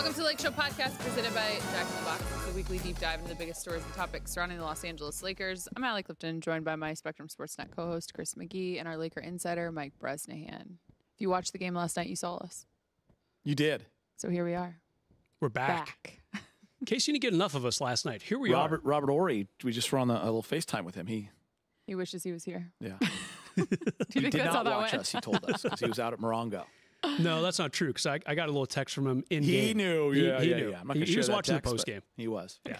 Welcome to the Lakeshow podcast presented by Jack in the Box. It's a weekly deep dive into the biggest stories and topics surrounding the Los Angeles Lakers. I'm Allie Clifton, joined by my Spectrum SportsNet co-host, Chris McGee, and our Laker insider, Mike Bresnahan. If you watched the game last night, you saw us. You did. So here we are. We're back. In case you didn't get enough of us last night, here we are. Robert Ory, we just were on a little FaceTime with him. He wishes he was here. Yeah. Do you think did that's not how that watch went? us, he told us, because he was out at Morongo. No, that's not true, because I got a little text from him in He game. knew. He Yeah. knew. I'm not gonna He share was that watching text, the post but game. He was. Yeah.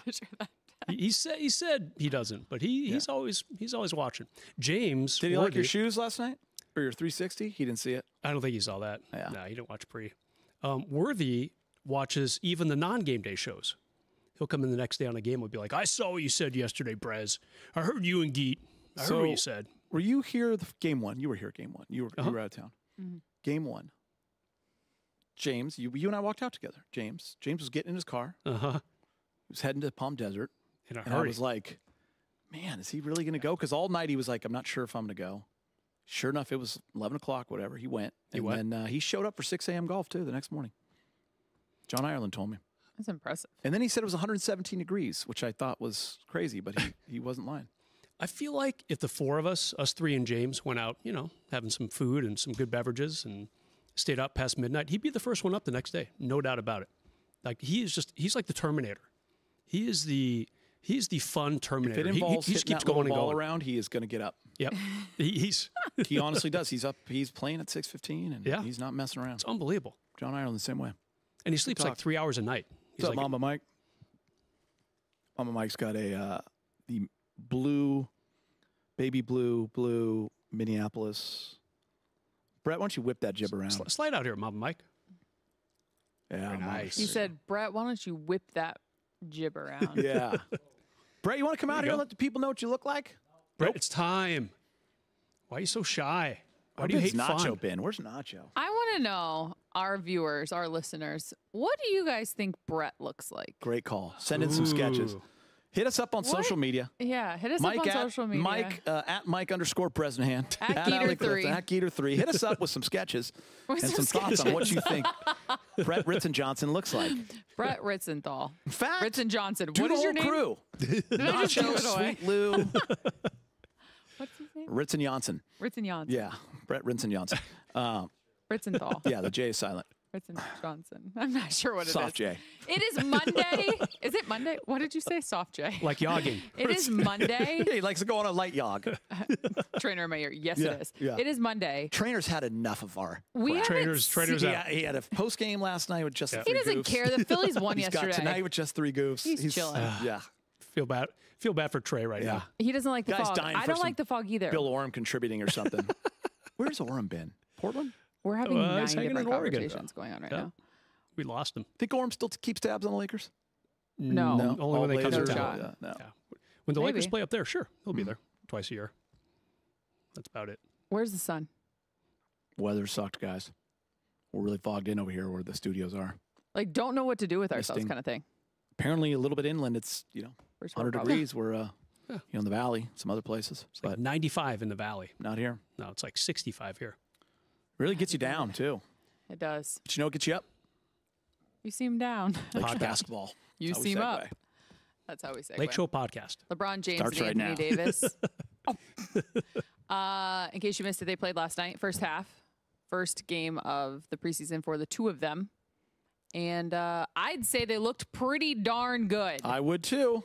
He said he doesn't, but he's always watching. James, Did he like your shoes last night? Or your 360? He didn't see it. I don't think he saw that. Yeah. No, he didn't watch pre. Worthy watches even the non-game day shows. He'll come in the next day on a game and be like, I saw what you said yesterday, Brez. I heard you and Geet. I heard what you said. Were you here game one? You were here game one. You were out of town. Mm-hmm. Game one. James, you and I walked out together. James was getting in his car. He was heading to Palm Desert. In a And hurry. I was like, man, is he really going to go? Because all night he was like, I'm not sure if I'm going to go. Sure enough, it was 11 o'clock, whatever. He went. Then he showed up for 6 a.m. golf, too, the next morning. John Ireland told me. That's impressive. And then he said it was 117 degrees, which I thought was crazy, but he wasn't lying. I feel like if the four of us three and James, went out, having some food and some good beverages and stayed up past midnight, he'd be the first one up the next day. No doubt about it. Like he's like the Terminator. He's the fun Terminator. If it involves he just hitting keeps that going little and ball going around, he is going to get up. Yep. He honestly does. He's up. He's playing at 6:15, and he's not messing around. It's unbelievable. John Ireland the same way. And he sleeps like 3 hours a night. What's up, Mama Mike? Mama Mike's got the baby blue Minneapolis. Brett, why don't you whip that jib around? Slide out here, Mama Mike. Yeah, nice. He said, Brett, why don't you whip that jib around? Yeah. Brett, you want to come out here and let the people know what you look like? Brett, it's time. Why are you so shy? Why do you Where's hate Nacho fun? been? Where's Nacho? I want to know, our viewers, our listeners, what do you guys think Brett looks like? Great call. Send in some sketches. Hit us up on social media. Yeah, hit us up on social media. Mike, at Mike_Bresnahan. At Allie Geeter3. Clifton, at Geeter3. Hit us up with some sketches and some thoughts on what you think Brett Ritson-Johnson looks like. Brett Ritzenthal. In fact, Ritson Johnson. do What the is your whole name? crew. Did I just give Nacho, it away? Sweet Lou, What's his name? Ritson-Johnson. Ritson Johnson. Yeah, Brett Ritson-Johnson. Ritzenthal. Yeah, the J is silent. Ritson Johnson. I'm not sure what it is. Soft J. It is Monday. Is it Monday? What did you say? Soft J. Like jogging. It is Monday. He likes to go on a light jog. Trainer in my ear. Yes, Yeah, it is. yeah. It is Monday. Trainer's had enough of our We crap. haven't Trainers seen- out. He had a post game last night with just He three doesn't goofs. care. The Phillies won He's yesterday. got tonight with just 3 goofs. He's chilling. Yeah. Feel bad for Trey right now. He doesn't like the Guy's fog. dying I for don't some like the fog either. Bill Orem contributing or something. Where's Orem been? Portland? We're having 9 he's hanging different in Oregon. conversations going on right Yeah. now. We lost him. Think Orem still keeps tabs on the Lakers? No. Only when they come to Blazers? town. No. Yeah. When the Maybe. Lakers play up there, sure, he'll be there twice a year. That's about it. Where's the sun? Weather sucked, guys. We're really fogged in over here where the studios are. Like, don't know what to do with ourselves Misting. kind of thing. Apparently, a little bit inland, it's, First world 100 problem. degrees. We're, in the valley, some other places. It's like 95 in the valley. Not here. No, it's like 65 here. Really gets you down, too. It does. But you know what gets you up? You seem down. Lakers basketball. You That's how we seem segue. up. That's how we say Lakeshow podcast. LeBron James Starts and right Anthony now. Davis. In case you missed it, they played last night, first half. First game of the preseason for the two of them. And I'd say they looked pretty darn good. I would, too.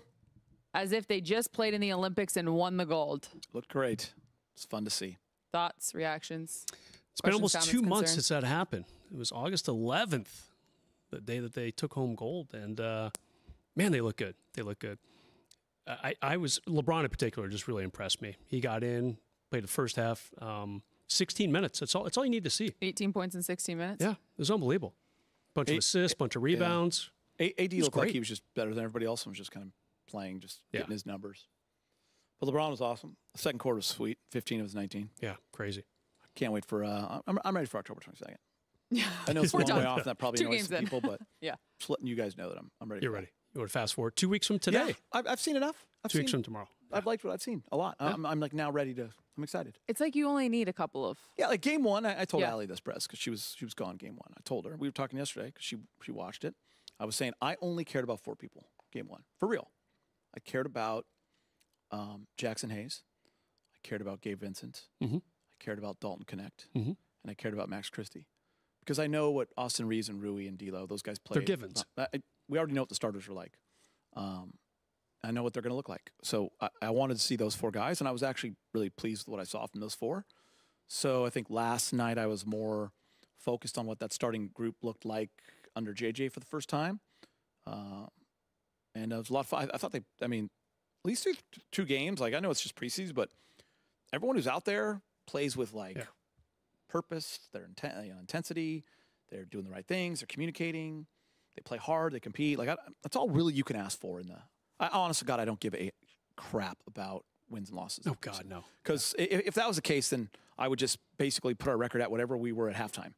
As if they just played in the Olympics and won the gold. Looked great. It's fun to see. Thoughts, reactions? It's been almost comments, 2 months concerns? since that happened. It was August 11th, the day that they took home gold. And, man, they look good. They look good. LeBron in particular just really impressed me. He got in, played the first half, 16 minutes. That's all you need to see. 18 points in 16 minutes? Yeah, it was unbelievable. Bunch of assists, bunch of rebounds. AD looked like great. he was just better than everybody else and was just kind of playing, just Yeah. getting his numbers. But LeBron was awesome. The second quarter was sweet. 15 of his 19. Yeah, crazy. Can't wait for I'm ready for October 22nd. I know it's a We're long way done. off, and that probably 2 annoys games some in. people, but Yeah. just letting you guys know that I'm ready. You're to go. ready. You want to fast forward 2 weeks from today? Yeah, I've seen enough. 2 weeks from tomorrow. I've liked what I've seen a lot. I'm like now ready to. I'm excited. It's like you only need a couple of. Yeah, like game one, I told Yeah. Allie this, Brez, because she was gone game one. I told her. We were talking yesterday because she watched it. I was saying I only cared about 4 people game 1. For real. I cared about Jackson Hayes. I cared about Gabe Vincent. Mm-hmm. I cared about Dalton Connect. Mm-hmm. And I cared about Max Christie. Because I know what Austin Reeves and Rui and D'Lo, those guys play. They're givens. We already know what the starters are like. I know what they're going to look like. So I wanted to see those 4 guys, and I was actually really pleased with what I saw from those 4. So I think last night I was more focused on what that starting group looked like under JJ for the first time. And it was a lot of fun. I thought at least 2 games. Like, I know it's just preseason, but everyone who's out there plays with, purpose, their intensity. They're doing the right things. They're communicating. They play hard. They compete. That's all really you can ask for in the – honest to God, I don't give a crap about wins and losses. Oh, God, no. Because if that was the case, then I would just basically put our record at whatever we were at halftime.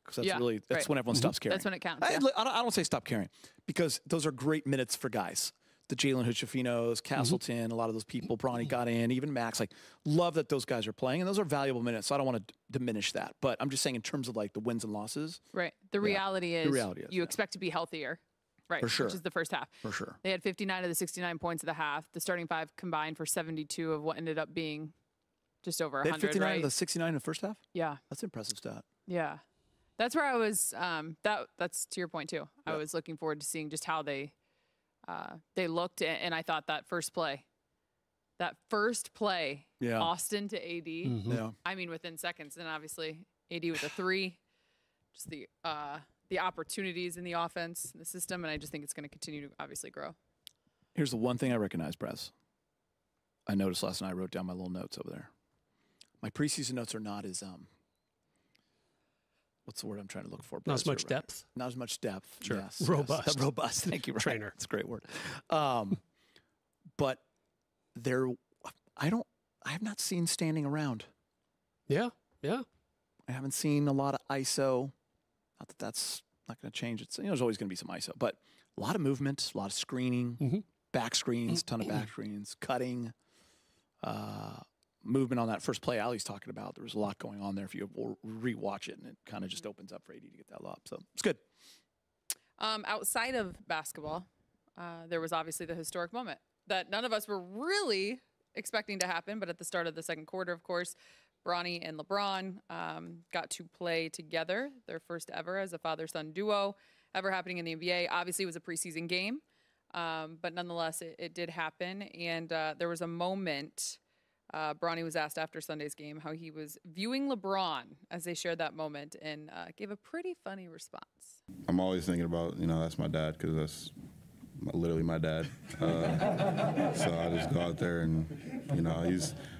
Because that's when everyone stops caring. That's when it counts. I don't say stop caring, because those are great minutes for guys. The Jalen Hood-Shafinos, Castleton, a lot of those people, Bronny got in, even Max. Love that those guys are playing, and those are valuable minutes, so I don't want to diminish that. But I'm just saying in terms of, the wins and losses. Right. The reality is you expect to be healthier. Right, for sure. Which is the first half. For sure. They had 59 of the 69 points of the half. The starting 5 combined for 72 of what ended up being just over 100, they had 59 right? of the 69 in the first half? Yeah. That's an impressive stat. Yeah. That's where I was, that's to your point, too. I was looking forward to seeing just how they looked, and I thought that first play, Austin to AD, within seconds, and obviously AD with a 3, just the opportunities in the offense, the system, and I just think it's going to continue to obviously grow. Here's the one thing I recognize, Brez. I noticed last night, I wrote down my little notes over there. My preseason notes are not as, what's the word I'm trying to look for? Not as much depth? Not as much depth. Sure. Yes. Robust. Yes. Robust. Thank you, Ryan. Trainer. It's a great word. But I have not seen standing around. Yeah. Yeah. I haven't seen a lot of ISO. Not that that's not going to change. There's always going to be some ISO, but a lot of movement, a lot of screening, back screens, ton of back screens, cutting, movement on that first play Allie's talking about. There was a lot going on there if you rewatch it, and it kind of just opens up for AD to get that lob. So it's good. Outside of basketball, there was obviously the historic moment that none of us were really expecting to happen, but at the start of the second quarter, of course, Bronny and LeBron got to play together, their first ever as a father-son duo ever happening in the NBA. Obviously, it was a preseason game, but nonetheless, it did happen. And there was a moment, Bronny was asked after Sunday's game how he was viewing LeBron as they shared that moment, and gave a pretty funny response. I'm always thinking about, that's my dad, because that's literally my dad. So I just go out there and,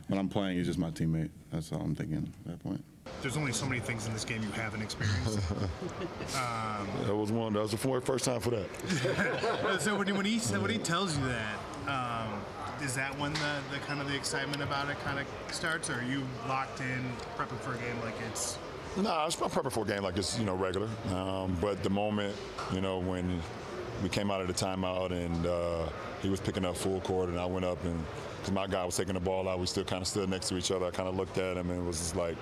when I'm playing, he's just my teammate. That's all I'm thinking at that point. There's only so many things in this game you haven't experienced. That was the first time for that. So when he tells you that, is that when the kind of the excitement about it kind of starts, or are you locked in, prepping for a game like it's? No, I'm prepping for a game like it's regular. But the moment when we came out of the timeout and he was picking up full court, and I went up, and because my guy was taking the ball out, we still kind of stood next to each other. I kind of looked at him, and it was just like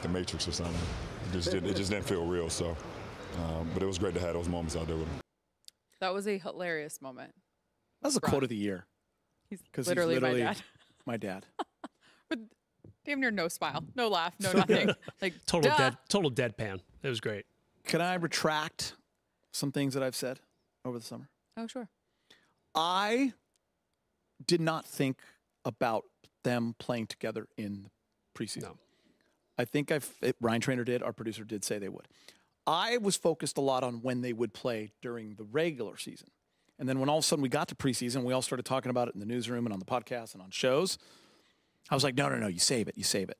the Matrix or something. It just didn't feel real. So, but it was great to have those moments out there with him. That was a hilarious moment. That was the quote of the year. He's literally my dad. My dad. With damn near no smile, no laugh, no nothing. Total deadpan. It was great. Can I retract some things that I've said over the summer? Oh, sure. I did not think about them playing together in the preseason. No. I think Ryan Trainer did, our producer did say they would. I was focused a lot on when they would play during the regular season. And then when all of a sudden we got to preseason, we all started talking about it in the newsroom and on the podcast and on shows. I was like, no, you save it.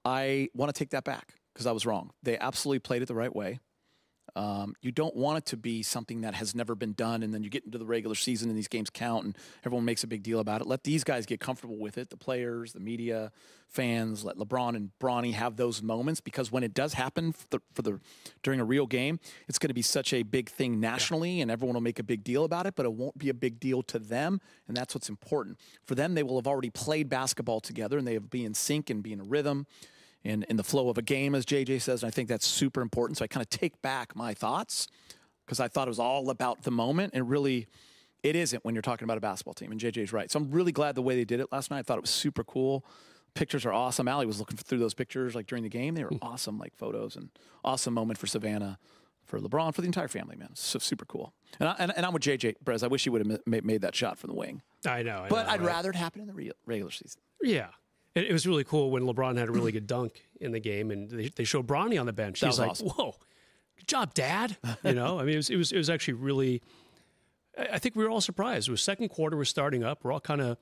I want to take that back because I was wrong. They absolutely played it the right way. You don't want it to be something that has never been done, and then you get into the regular season and these games count and everyone makes a big deal about it. Let these guys get comfortable with it, the players, the media, fans. Let LeBron and Bronny have those moments, because when it does happen during a real game, it's going to be such a big thing nationally, and everyone will make a big deal about it, but it won't be a big deal to them, and that's what's important. For them, they will have already played basketball together, and they will be in sync and be in a rhythm. in the flow of a game, as JJ says. And I think that's super important. So I kind of take back my thoughts because I thought it was all about the moment. And really, it isn't when you're talking about a basketball team. And JJ's right. So I'm really glad the way they did it last night. I thought it was super cool. Pictures are awesome. Allie was looking through those pictures like during the game. They were awesome, like photos, and awesome moment for Savannah, for LeBron, for the entire family, man. So super cool. And I'm with JJ, Brez. I wish he would have made that shot from the wing. I know. But I'd rather it happen in the regular season. Yeah. It was really cool when LeBron had a really good dunk in the game, and they showed Bronny on the bench. He's like, awesome. Whoa, good job, Dad. I mean, it was actually really, I think we were all surprised. It was second quarter, we're starting up. We're all kind of,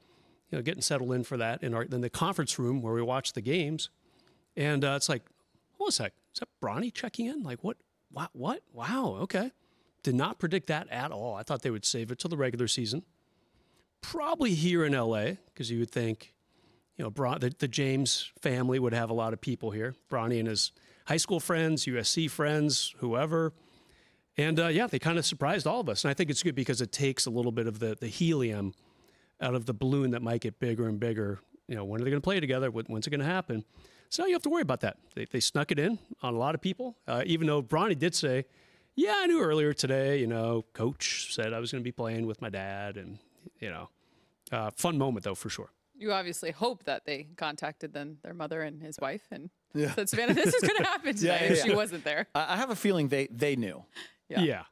getting settled in for that in the conference room where we watch the games. And it's like, hold a sec, is that Bronny checking in? Like, what? Wow, okay. Did not predict that at all. I thought they would save it till the regular season. Probably here in L.A., because you would think, the James family would have a lot of people here. Bronny and his high school friends, USC friends, whoever. And, they kind of surprised all of us. And I think it's good because it takes a little bit of the helium out of the balloon that might get bigger and bigger. When are they going to play together? When's it going to happen? So you have to worry about that. They snuck it in on a lot of people, even though Bronny did say, yeah, I knew earlier today, Coach said I was going to be playing with my dad. And, fun moment, though, for sure. You obviously hope that they contacted their mother and his wife and said, Savannah, this is going to happen today if she wasn't there. I have a feeling they knew. Yeah.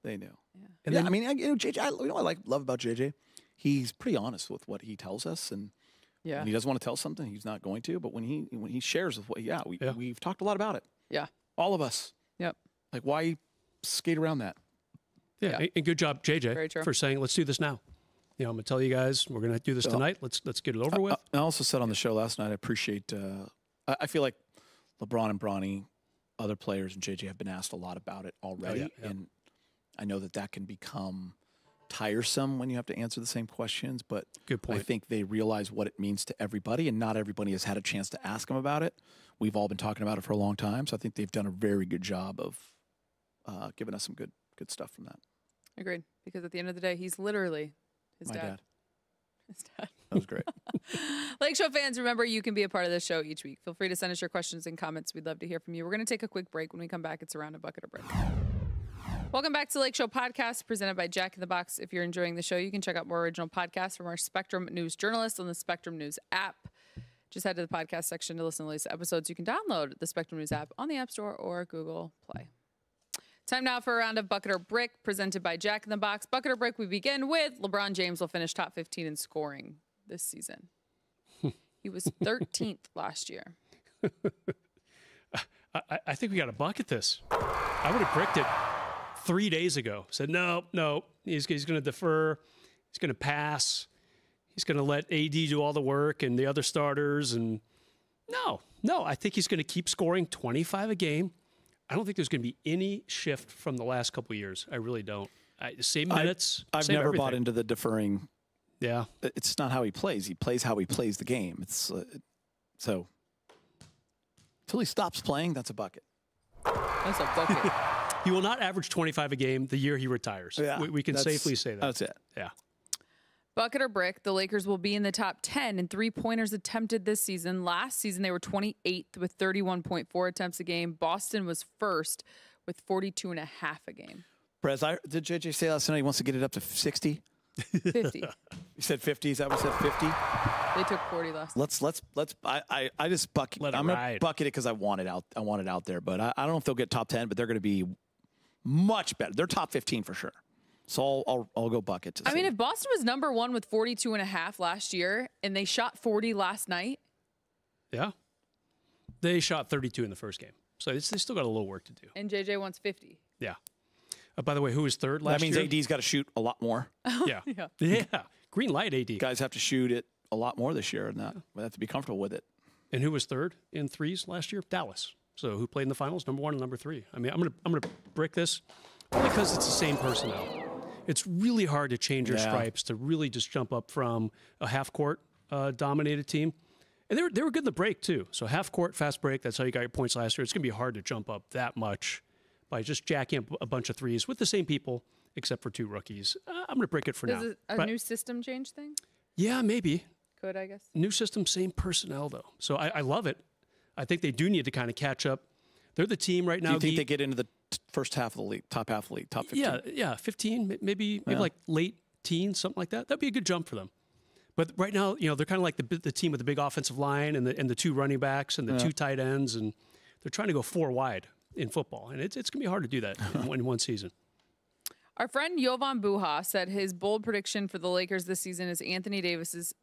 They knew. Yeah. And then, I mean, JJ, what I love about JJ? He's pretty honest with what he tells us, and when he doesn't want to tell something, he's not going to. But when he shares with we've talked a lot about it. Yeah, all of us. Yep. Like, why skate around that? Yeah. And good job, JJ, for saying let's do this now. I'm going to tell you guys we're going to do this tonight. Let's get it over with. I also said on the show last night, I appreciate. I feel like LeBron and Bronny, other players, and JJ have been asked a lot about it already, and I know that can become tiresome when you have to answer the same questions, but good point. I think they realize what it means to everybody, and not everybody has had a chance to ask them about it. We've all been talking about it for a long time, so I think they've done a very good job of giving us some good stuff from that. Agreed, because at the end of the day, he's literally his dad. His dad. That was great. Lakeshow fans, remember, you can be a part of this show each week. Feel free to send us your questions and comments. We'd love to hear from you. We're going to take a quick break. When we come back, it's Around a Bucket or Brick. Welcome back to Lakeshow Podcast, presented by Jack in the Box. If you're enjoying the show, you can check out more original podcasts from our Spectrum News journalists on the Spectrum News app. Just head to the podcast section to listen to the latest episodes. You can download the Spectrum News app on the App Store or Google Play. Time now for a round of Bucket or Brick, presented by Jack in the Box. Bucket or Brick, we begin with LeBron James will finish top 15 in scoring this season. He was 13th last year. I think we got to bucket this. I would have bricked it 3 days ago. Said, no, he's going to defer. He's going to pass. He's going to let AD do all the work and the other starters. And no, I think he's going to keep scoring 25 a game. I don't think there's going to be any shift from the last couple of years. I really don't. Same minutes. I've never bought into the deferring. Yeah. It's not how he plays. He plays how he plays the game. It's so until he stops playing, that's a bucket. That's a bucket. He will not average 25 a game the year he retires. Yeah, we can safely say that. That's it. Yeah. Bucket or Brick, the Lakers will be in the top 10 in three-pointers attempted this season. Last season, they were 28th with 31.4 attempts a game. Boston was first with 42.5 a game. Brez, did JJ say last night he wants to get it up to 60? 50. You said 50? Is that what you said, 50? They took 40 last night. I just bucket. I'm going to bucket it because I want it out there. But I don't know if they'll get top 10, but they're going to be much better. They're top 15 for sure. So I'll go bucket. I mean, if Boston was number one with 42.5 last year and they shot 40 last night. Yeah. They shot 32 in the first game. So they still got a little work to do. And JJ wants 50. Yeah. By the way, who was third last year? That means AD's got to shoot a lot more. Yeah. Yeah. Green light, AD. Guys have to shoot it a lot more this year, and we have to be comfortable with it. And who was third in threes last year? Dallas. So who played in the finals? Number 1 and number 3. I mean, I'm gonna brick this because it's the same personnel. It's really hard to change your stripes to really just jump up from a half-court dominated team. And they were good in the break, too. So half-court, fast break, that's how you got your points last year. It's going to be hard to jump up that much by just jacking up a bunch of threes with the same people, except for 2 rookies. I'm going to break it for now. Is it a new system change thing? Yeah, maybe. Could, I guess. New system, same personnel, though. So I love it. I think they do need to kind of catch up. They're the team right now. Do you think they get into the first half of the league, top half of the league, top 15? Yeah, 15, maybe like late teens, something like that. That'd be a good jump for them. But right now, they're kind of like the team with the big offensive line and the 2 running backs and the 2 tight ends, and they're trying to go 4 wide in football, and it's going to be hard to do that in one season. Our friend Jovan Buha said his bold prediction for the Lakers this season is Anthony Davis,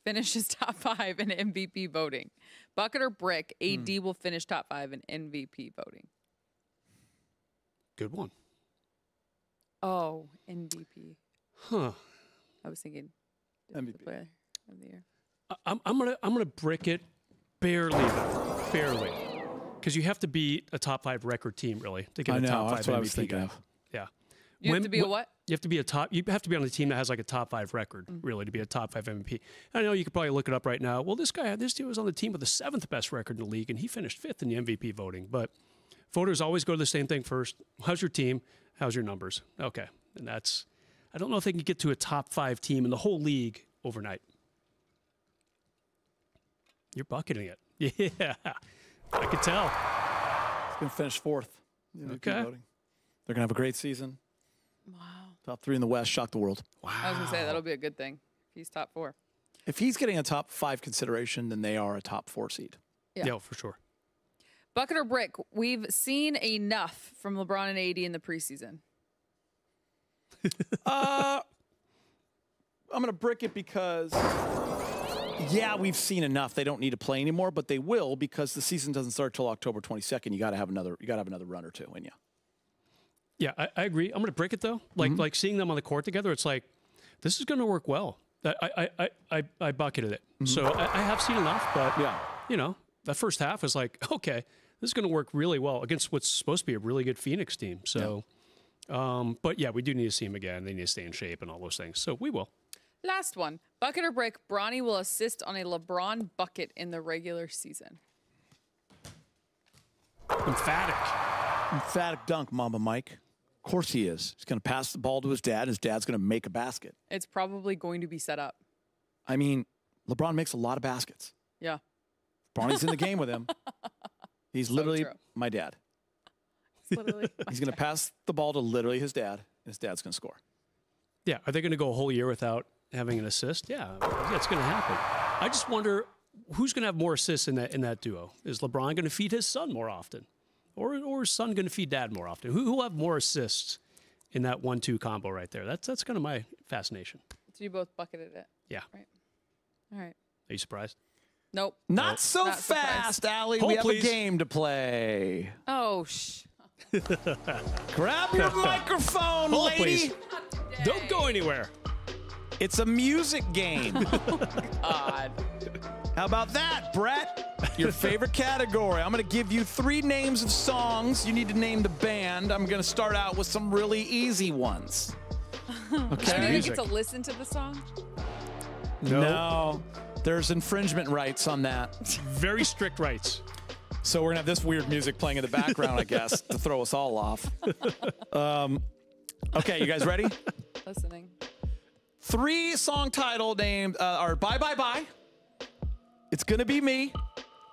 finishes top 5 in MVP voting. Bucket or brick, AD will finish top 5 in MVP voting. Good one. Oh, MVP. Huh. I was thinking MVP player of the year. I'm gonna brick it barely, because you have to be a top 5 record team really to get a top 5 that's what MVP I was thinking guy. of. Yeah. You have to be a what? You have to be a top. You have to be on a team that has like a top 5 record, really, to be a top 5 MVP. I know you could probably look it up right now. Well, this dude was on the team with the 7th best record in the league, and he finished 5th in the MVP voting. But voters always go to the same thing first. How's your team? How's your numbers? Okay, and that's. I don't know if they can get to a top 5 team in the whole league overnight. You're bucketing it. Yeah, I could tell. It's going to finish 4th. Okay. Voting. They're going to have a great season. Wow. Top 3 in the West, shock the world. Wow. I was going to say, that'll be a good thing if he's top 4. If he's getting a top 5 consideration, then they are a top 4 seed. Yeah, for sure. Bucket or brick, we've seen enough from LeBron and AD in the preseason. I'm going to brick it because, yeah, we've seen enough. They don't need to play anymore, but they will because the season doesn't start till October 22nd. You got to have another run or 2 in you. Yeah, I agree. I'm going to brick it though. Like seeing them on the court together, it's like this is going to work well. I bucketed it. So I have seen enough, but that first half is like, okay, this is going to work really well against what's supposed to be a really good Phoenix team. So, but yeah, we do need to see him again. They need to stay in shape and all those things. So we will. Last one, bucket or brick, Bronny will assist on a LeBron bucket in the regular season. Emphatic dunk, Mama Mike. Of course he is. He's going to pass the ball to his dad. His dad's going to make a basket. It's probably going to be set up. I mean, LeBron makes a lot of baskets. Yeah. Bronny's in the game with him. He's literally my dad. He's literally He's going to pass the ball to literally his dad. His dad's going to score. Yeah. Are they going to go a whole year without having an assist? Yeah, it's going to happen. I just wonder who's going to have more assists in that duo. Is LeBron going to feed his son more often? Or is son going to feed dad more often? Who will have more assists in that 1-2 combo right there? That's kind of my fascination. So you both bucketed it. Yeah. Right. All right. Are you surprised? Nope. Not so Not fast, surprised. Allie. Hold, we have please. a game to play. Oh, Grab your microphone, Hold, lady. please. Don't go anywhere. It's a music game. God. How about that, Brett? Your favorite category. I'm going to give you 3 names of songs. You need to name the band. I'm going to start out with some really easy ones. Okay. I didn't get to listen to the song. No. There's infringement rights on that. Very strict rights. So we're going to have this weird music playing in the background, I guess, to throw us all off. Okay, you guys ready? Listening. 3 song title named are Bye Bye Bye. It's Gonna Be Me.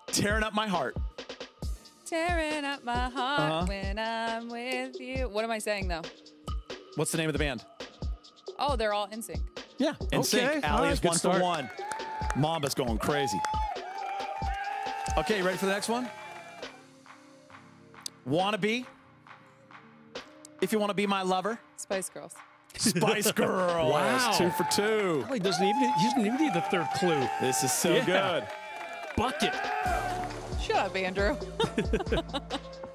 Tearing Up My Heart. Tearing up my heart when I'm with you. What am I saying, though? What's the name of the band? Oh, they're all in sync. Yeah, in sync. All Allie right, is good 1 start. for 1. Mamba's going crazy. Okay, ready for the next one? Wannabe. If You Want to Be My Lover. Spice Girls. Spice Girls. Wow. 2 for 2. He doesn't even need the third clue. This is so good. Bucket. Shut up, Andrew.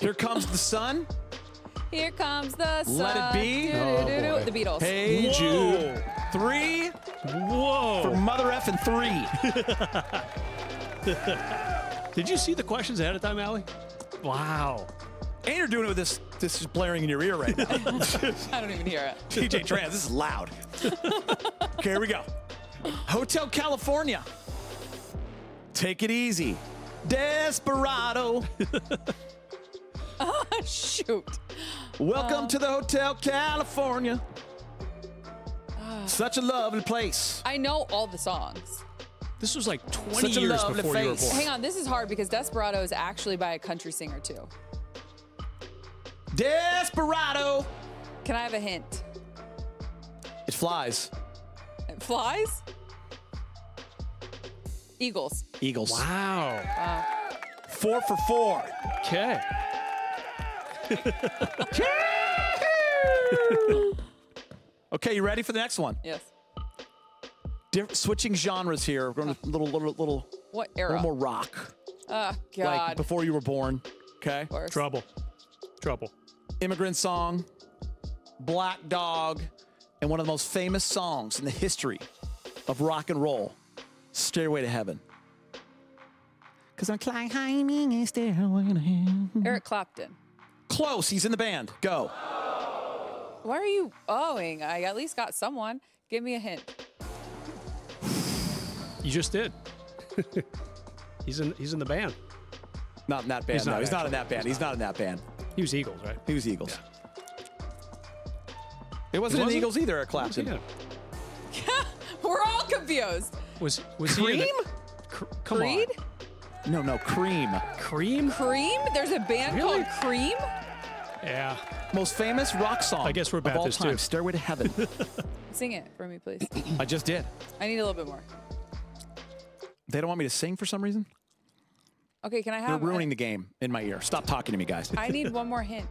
Here Comes the Sun. Here comes the sun. Let It Be. Do-do-do-do. The Beatles. Hey Whoa. Jude. 3 Whoa. for Mother Effing 3. Did you see the questions ahead of time, Allie? Wow. And you're doing it with this is blaring in your ear right now. I don't even hear it. TJ Trans, this is loud. Okay, here we go. Hotel California. Take It Easy. Desperado. Oh, shoot. Welcome to the Hotel California. Such a lovely place. I know all the songs. This was like 20 Such a years lovely before you were face. born. Hang on, this is hard because Desperado is actually by a country singer too. Desperado. Can I have a hint? It flies. It flies? Eagles. Eagles. Wow. 4 for 4. Okay. Okay, you ready for the next one? Yes. Switching genres here. We're going to little What era? more rock. Oh, God. Like before you were born. Okay. Worse. Trouble. Immigrant Song, Black Dog, and one of the most famous songs in the history of rock and roll, Stairway to Heaven. Because I'm climbing a stairway to heaven. Eric Clapton. Close. He's in the band. Go. Why are you owing? I at least got someone. Give me a hint. You just did. He's in the band. Not in that band. He's not He's not actually. in that band. He's not in that band. He was Eagles, right? He was Eagles. It wasn't in the Eagles either at Clapton. Yeah. We're all confused. Was Cream? he in the, come Creed? No, Cream. on. Cream? Cream? There's a band Really? called Cream? Yeah. Most famous rock song I guess we're of all Baptist, time, too. Stairway to Heaven. Sing it for me, please. I just did. I need a little bit more. They don't want me to sing for some reason? Okay, can I They're have... ruining the game in my ear. Stop talking to me, guys. I need one more hint.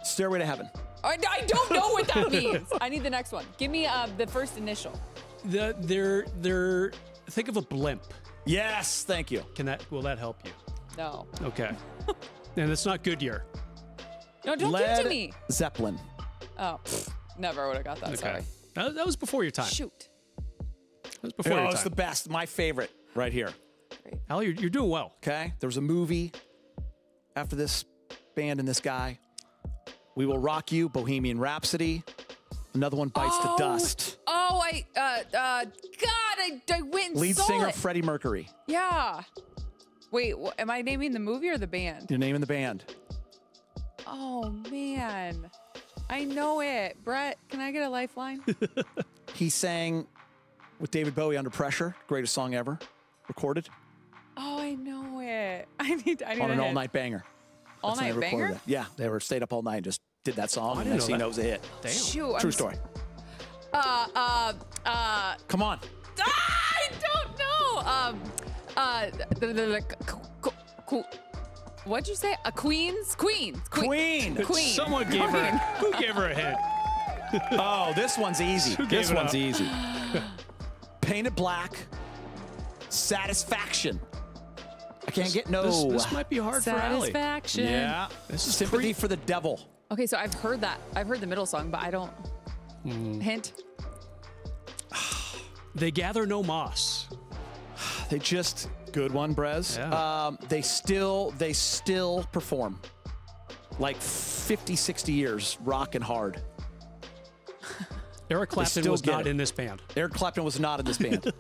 Stairway to Heaven. I don't know what that means. I need the next one. Give me the first initial. They're think of a blimp. Yes, thank you. Will that help you? No. Okay. And it's not Goodyear. No, don't give it to me. Zeppelin. Oh, never would have got that. Okay. Sorry. That was before your time. Shoot. That was before your It's the time. best. My favorite right here. Great. Allie, you're doing well. Okay? There was a movie after this band and this guy. We Will Rock You, Bohemian Rhapsody. Another one, Bites to Dust. Oh, God, I went and Lead saw singer it. Freddie Mercury. Yeah. Wait, am I naming the movie or the band? Your name in the band. Oh, man. I know it. Brett, can I get a lifeline? He sang with David Bowie, Under Pressure. Greatest song ever recorded. Oh, I know it. I need On a an hint. all-night banger. All That's when night they recorded banger? that. Yeah, they were stayed up all night and just did that song. I And didn't next thing you know know, it was a hit. Damn. Shoot. True story. Come on. I don't know. What'd you say? A Queen. Queen. Someone gave her. Who gave her a hint? Oh, this one's easy. Who This gave it one's up? easy. Painted Black. Satisfaction. I can't get no. This might be hard for Allie. Satisfaction. Yeah. This is Sympathy for the Devil. Okay, so I've heard that. I've heard the middle song, but I don't. Hint. They gather no moss. They just good one, Brez. Yeah. They still perform. Like 50, 60 years, rocking hard. Eric Clapton still was get not it. in this band. Eric Clapton was not in this band. He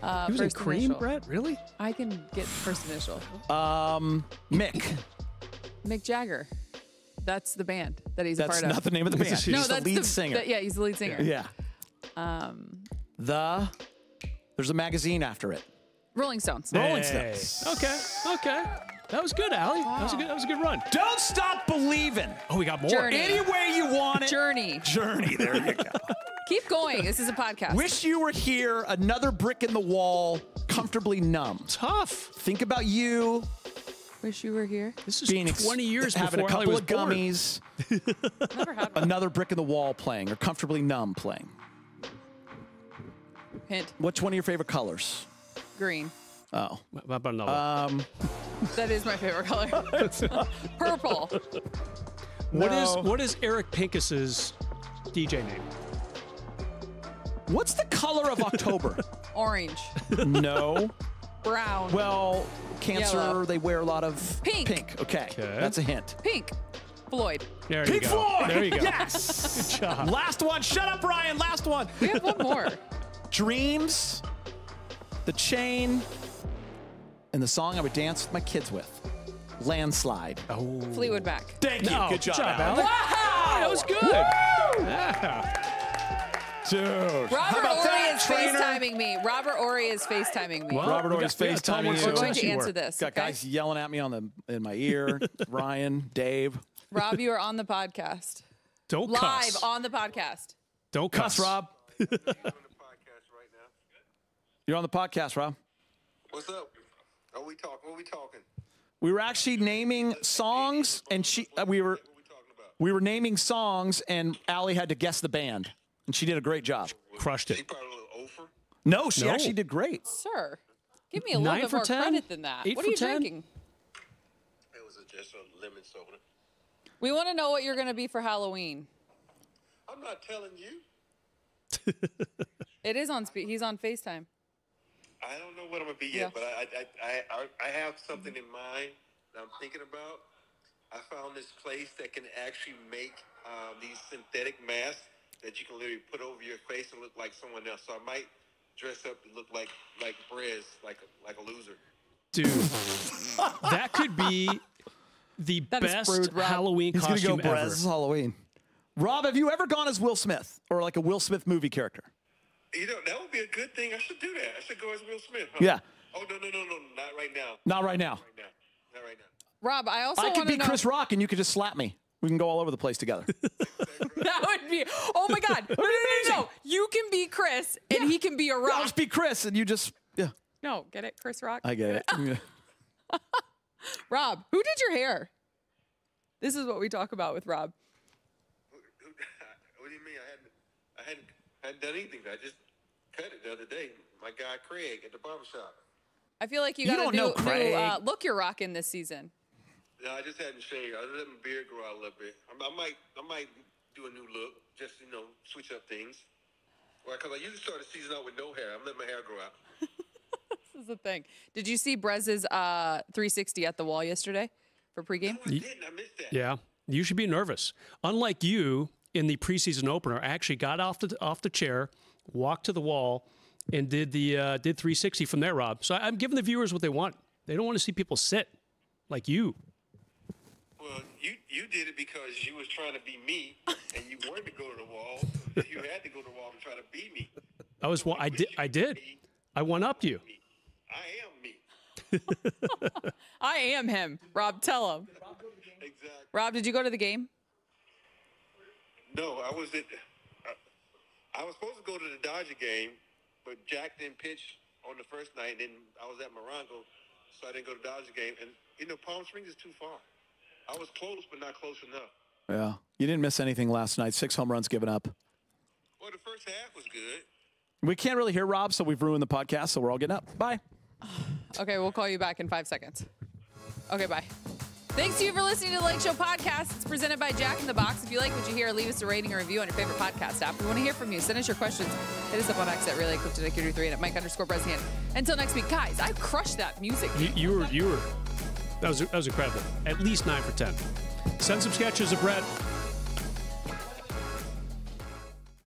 was in First Cream, initial. Brett? Really? I can get first initial. Mick. Mick Jagger. That's the band that he's a That's part of. not the name of the band. He's He's the that's lead singer. yeah, he's the lead singer. Yeah. There's a magazine after it. Rolling Stones. Rolling Hey. Stones. Okay. That was good, Allie. That was a good run. Don't stop believing. Oh, we got more. Journey. Any way you want it. Journey. Journey. There you go. Keep going. This is a podcast. Wish you were here. Another brick in the wall. Comfortably numb. Tough. Think about you Wish you were here. This is being 20 years having before a Allie couple was of born. gummies. Never had one. Another brick in the wall playing, or comfortably numb playing. Hint. Which one of your favorite colors? Green. Oh. How about another one? That is my favorite color. Purple. What is Eric Pincus's DJ name? What's the color of October? Orange. No. Brown. Well, Cancer, Yellow. they wear a lot of Pink. Okay. Okay. That's a hint. Pink. Floyd. There Pink you go. Floyd! There you go. Yes! Good job. Last one. Shut up, Ryan. Last one. We have one more. Dreams, The Chain, and the song I would dance with my kids with. Landslide. Oh. Fleetwood Mac. Thank you. No, Good job, Allie. Allie. That was good. Yeah. Dude. How Robert about Horry that? is trainer. FaceTiming me. Robert Ory is FaceTiming me. Well, Robert Ory's FaceTiming you. We're going to answer this. Got guys yelling at me in my ear. Ryan, Dave. Rob, you are on the podcast. Don't Live cuss. on the podcast. Don't cuss, Rob. You're on the podcast, Rob. What's up? Are we talking? What are we talking? We were actually naming songs, and we were naming songs, and Allie had to guess the band, and she did a great job. Crushed She it. probably a little over. No, she actually did great. Sir, give me a little 9 bit for more 10? credit than that. 8 What for are you 10? drinking? It was just a lemon soda. We want to know what you're going to be for Halloween. I'm not telling you. It is on speed. He's on FaceTime. I don't know what I'm gonna be Yeah. yet, but I have something in mind that I'm thinking about. I found this place that can actually make these synthetic masks that you can literally put over your face and look like someone else. So I might dress up and look like Brez, like a loser. Dude, that could be the That is best rude, Rob. Halloween He's going to go costume ever. Brez. It's Halloween. Rob, have you ever gone as Will Smith or like a Will Smith movie character? You know, that would be a good thing. I should do that. I should go as Will Smith. Huh? Yeah. Oh, no, not right now. Not right now. Not right now. Rob, I also I want could to be know. Chris Rock, and you could just slap me. We can go all over the place together. That would be. Oh my God! No! You can be Chris, and he can be a I'll Rock. just be Chris, and you just No, get it, Chris Rock. I get it. Yeah. Rob, who did your hair? This is what we talk about with Rob. What do you mean? I hadn't done anything. I just cut it the other day. My guy Craig at the barbershop. I feel like you You got don't a know new Craig. look you're rocking this season. No, I just hadn't shaved. I let my beard grow out a little bit. I might do a new look, just switch up things. Well, because I usually start the season out with no hair. I'm letting my hair grow out. This is the thing. Did you see Brez's 360 at the wall yesterday for pregame? No, I didn't. I missed that. Yeah, you should be nervous. Unlike you in the preseason opener, I actually got off the chair, walked to the wall, and did 360 from there, Rob. So I'm giving the viewers what they want. They don't want to see people sit like you. Well, you did it because you was trying to be me, and you wanted to go to the wall. You had to go to the wall to try to be me. I did. I one-upped you. I am me. I am him. Rob, tell him. Exactly. Rob, did you go to the game? No, I was supposed to go to the Dodger game, but Jack didn't pitch on the first night, and then I was at Morongo, so I didn't go to the Dodger game. And Palm Springs is too far. I was close, but not close enough. Yeah. You didn't miss anything last night. 6 home runs given up. Well, the first half was good. We can't really hear Rob, so we've ruined the podcast, so we're all getting up. Bye. Okay, we'll call you back in 5 seconds. Okay, bye. Thanks to you for listening to the Lakeshow podcast. It's presented by Jack in the Box. If you like what you hear, leave us a rating or review on your favorite podcast app. We want to hear from you. Send us your questions. Hit us up on X at Relay Clifton at Q3 and at Mike_Bresnahan. Until next week, guys, I crushed that music. You were. That was incredible. At least 9 for 10. Send some sketches of Brett.